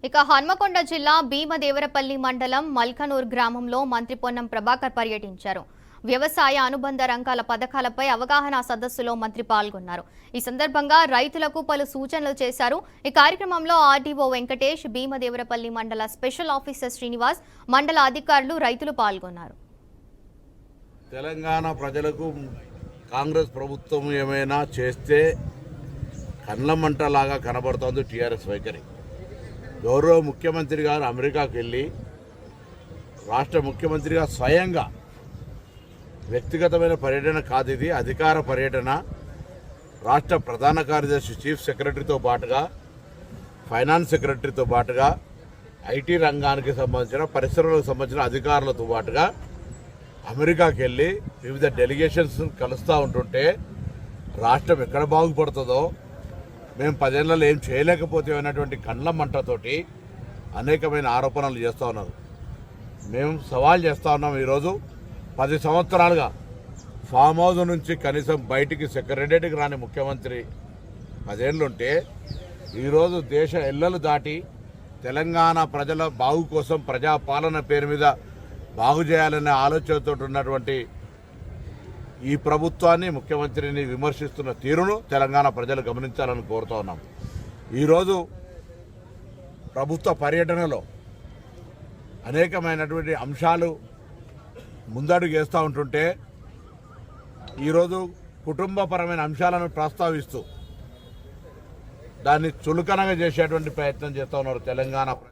ఇక హన్మకొండ జిల్లా భీమదేవరపల్లి మండలం మల్కనూర్ గ్రామంలో మంత్రి పొన్నం ప్రభాకర్ పర్యటించారు. వ్యవసాయ అనుబంధ రంగాల పథకాలపై అవగాహన సదస్సులో మంత్రి పాల్గొన్నారు. ఈ సందర్భంగా రైతులకు పలు సూచనలు చేశారు. ఈ కార్యక్రమంలో ఆర్డీఓ వెంకటేష్, భీమదేవరపల్లి మండల స్పెషల్ ఆఫీసర్ శ్రీనివాస్, మండల అధికారులు, రైతులు పాల్గొన్నారు. తెలంగాణ ప్రజలకు కాంగ్రెస్ ప్రభుత్వం ఏమైనా చేస్తే కళ్ళమంటలాగా కనబడుతోంది టీఆర్ఎస్ వైఖరి. గౌరవ ముఖ్యమంత్రి గారు అమెరికాకు వెళ్ళి రాష్ట్ర ముఖ్యమంత్రిగా స్వయంగా వ్యక్తిగతమైన పర్యటన కాదు, ఇది అధికార పర్యటన. రాష్ట్ర ప్రధాన కార్యదర్శి, చీఫ్ సెక్రటరీతో పాటుగా, ఫైనాన్స్ సెక్రటరీతో పాటుగా, ఐటీ రంగానికి సంబంధించిన, పరిశ్రమలకు సంబంధించిన అధికారులతో పాటుగా అమెరికాకి వెళ్ళి వివిధ డెలిగేషన్స్ కలుస్తూ ఉంటుంటే రాష్ట్రం ఎక్కడ బాగుపడుతుందో, మేము 10 ఏళ్లలో ఏం చేయలేకపోతే అన్నటువంటి కండ్ల మంటతోటి అనేకమైన ఆరోపణలు చేస్తూ ఉన్నారు. మేము సవాల్ చేస్తూ ఉన్నాం. ఈరోజు 10 సంవత్సరాలుగా ఫామ్ హౌస్ నుంచి కనీసం బయటికి సెక్రటరీకి రాని ముఖ్యమంత్రి 10 ఏళ్ళుంటే ఈరోజు దేశ ఎల్లలు దాటి తెలంగాణ ప్రజల బాగు కోసం ప్రజాపాలన పేరు మీద బాగు చేయాలనే ఆలోచనతో ఉన్నటువంటి ఈ ప్రభుత్వాన్ని, ముఖ్యమంత్రిని విమర్శిస్తున్న తీరును తెలంగాణ ప్రజలు గమనించాలని కోరుతూ ఉన్నాం. ఈరోజు ప్రభుత్వ పర్యటనలో అనేకమైనటువంటి అంశాలు ముందడుగు వేస్తూ ఉంటుంటే ఈరోజు కుటుంబపరమైన అంశాలను ప్రస్తావిస్తూ దాన్ని చులకనగా చేసేటువంటి ప్రయత్నం చేస్తూ ఉన్నారు తెలంగాణ